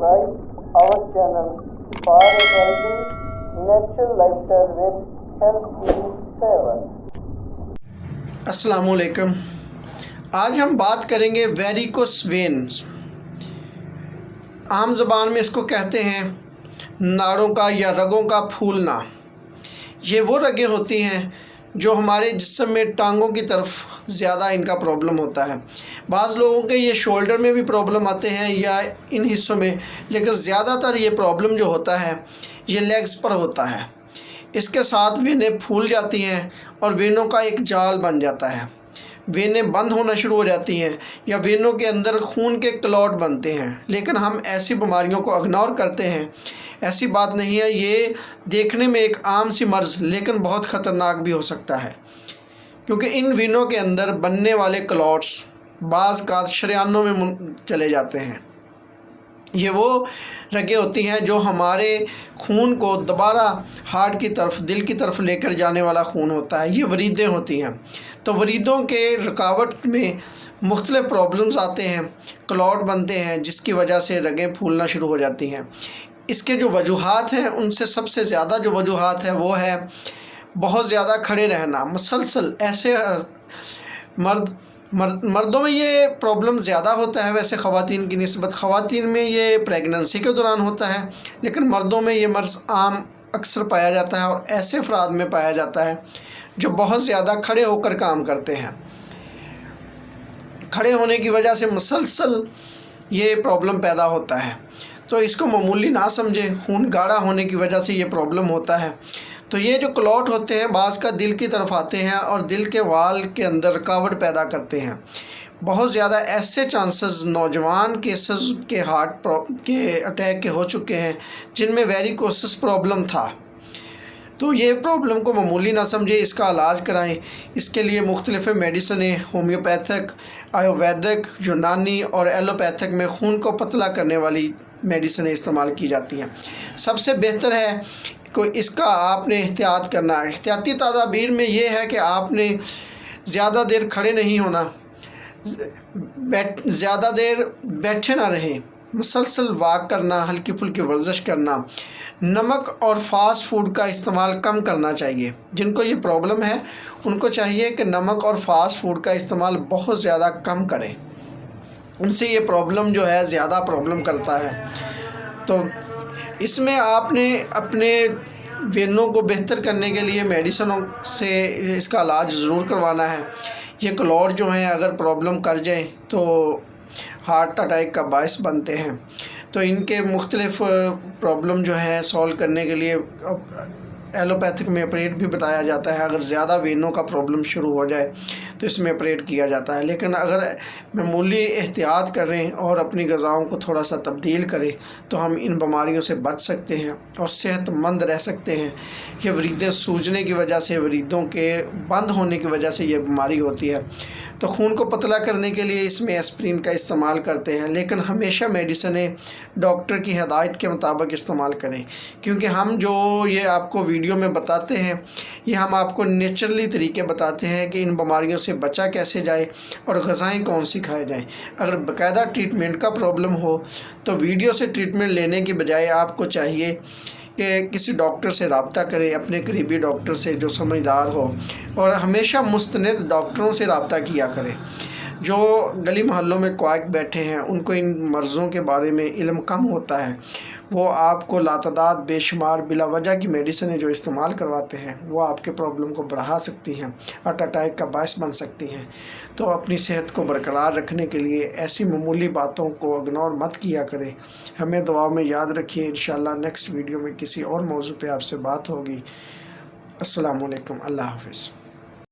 subscribe our channel for a healthy natural lifestyle with Health7। अस्सलामुअलैकुम। आज हम बात करेंगे वेरिकोस वेन्स। आम ज़बान में इसको कहते हैं नाड़ों का या रगों का फूलना। ये वो रगें होती हैं जो हमारे जिस्म में टांगों की तरफ ज़्यादा इनका प्रॉब्लम होता है। बाज़ लोगों के ये शोल्डर में भी प्रॉब्लम आते हैं या इन हिस्सों में, लेकिन ज़्यादातर ये प्रॉब्लम जो होता है ये लेग्स पर होता है। इसके साथ वेनें फूल जाती हैं और वेनों का एक जाल बन जाता है। वेनें बंद होना शुरू हो जाती हैं या वेनों के अंदर खून के क्लॉट बनते हैं। लेकिन हम ऐसी बीमारियों को इग्नोर करते हैं। ऐसी बात नहीं है, ये देखने में एक आम सी मर्ज़ लेकिन बहुत ख़तरनाक भी हो सकता है, क्योंकि इन वेनों के अंदर बनने वाले क्लॉट्स बाज़ का शरीयानों में चले जाते हैं। ये वो रगें होती हैं जो हमारे खून को दोबारा हार्ट की तरफ, दिल की तरफ लेकर जाने वाला खून होता है। ये वरीदें होती हैं। तो वरीदों के रुकावट में मुख्तलिफ़ प्रॉब्लम्स आते हैं, क्लॉट बनते हैं, जिसकी वजह से रगें फूलना शुरू हो जाती हैं। इसके जो वजूहात हैं, उनसे सबसे ज़्यादा जो वजूहात है वो है बहुत ज़्यादा खड़े रहना, मुसलसल। ऐसे मर्दों में ये प्रॉब्लम ज़्यादा होता है वैसे ख़वातीन की निस्बत। ख़वातीन में ये प्रेगनेंसी के दौरान होता है, लेकिन मर्दों में ये मर्ज़ आम अक्सर पाया जाता है और ऐसे अफराद में पाया जाता है जो बहुत ज़्यादा खड़े होकर काम करते हैं। खड़े होने की वजह से मुसलसल ये प्रॉब्लम पैदा होता है। तो इसको मामूली ना समझें, खून गाढ़ा होने की वजह से ये प्रॉब्लम होता है। तो ये जो क्लॉट होते हैं बाज़ का दिल की तरफ आते हैं और दिल के वाल के अंदर रुकावट पैदा करते हैं। बहुत ज़्यादा ऐसे चांसेस नौजवान केसेस के हार्ट के अटैक के हो चुके हैं जिनमें वेरिकोसिस प्रॉब्लम था। तो ये प्रॉब्लम को मामूली ना समझे, इसका इलाज कराएं। इसके लिए मुख्तलिफ़ मेडिसिनें होम्योपैथिक, आयुर्वेदिक, यूनानी और एलोपैथिक में खून को पतला करने वाली मेडिसिनें इस्तेमाल की जाती हैं। सबसे बेहतर है को इसका आपने एहतियात करना है। एहतियाती तदाबीर में ये है कि आपने ज़्यादा देर खड़े नहीं होना, ज़्यादा देर बैठे ना रहें, मुसलसल वाक करना, हल्की फुल्की वर्जिश करना, नमक और फास्ट फूड का इस्तेमाल कम करना चाहिए। जिनको ये प्रॉब्लम है उनको चाहिए कि नमक और फास्ट फूड का इस्तेमाल बहुत ज़्यादा कम करें। उनसे ये प्रॉब्लम जो है ज़्यादा प्रॉब्लम करता है। तो इसमें आपने अपने वेनों को बेहतर करने के लिए मेडिसिनों से इसका इलाज ज़रूर करवाना है। ये क्लॉट जो हैं अगर प्रॉब्लम कर जाए तो हार्ट अटैक का बायस बनते हैं। तो इनके मुख्तलिफ़ प्रॉब्लम जो है सॉल्व करने के लिए एलोपैथिक में ऑपरेट भी बताया जाता है। अगर ज़्यादा वेनों का प्रॉब्लम शुरू हो जाए तो इसमें ऑपरेट किया जाता है। लेकिन अगर मामूली एहतियात करें और अपनी ग़िज़ाओं को थोड़ा सा तब्दील करें तो हम इन बीमारियों से बच सकते हैं और सेहतमंद रह सकते हैं। ये वरीदें सूजने की वजह से, वरीदों के बंद होने की वजह से ये बीमारी होती है। तो खून को पतला करने के लिए इसमें एस्प्रिन का इस्तेमाल करते हैं, लेकिन हमेशा मेडिसिनें डॉक्टर की हिदायत के मुताबिक इस्तेमाल करें, क्योंकि हम जो ये आपको वीडियो में बताते हैं ये हम आपको नेचुरली तरीके बताते हैं कि इन बीमारियों से बचा कैसे जाए और ग़िज़ाएँ कौन सी खाए जाएँ। अगर बाकायदा ट्रीटमेंट का प्रॉब्लम हो तो वीडियो से ट्रीटमेंट लेने की बजाय आपको चाहिए कि किसी डॉक्टर से रब्ता करें, अपने करीबी डॉक्टर से जो समझदार हो, और हमेशा मुस्तनद डॉक्टरों से रब्ता किया करें। जो गली मोहल्लों में क्वाक बैठे हैं उनको इन मर्ज़ों के बारे में इल्म कम होता है, वो आपको लातदाद बेशुमार बिला वजह की मेडिसिनें जो इस्तेमाल करवाते हैं वो आपके प्रॉब्लम को बढ़ा सकती हैं, हार्ट अटैक का बायस बन सकती हैं। तो अपनी सेहत को बरकरार रखने के लिए ऐसी मामूली बातों को इग्नोर मत किया करें। हमें दुआओं में याद रखिए। इंशाअल्लाह नेक्स्ट वीडियो में किसी और मौजू पे आपसे बात होगी। अस्सलामु अलैकुम। अल्लाह हाफ़िज़।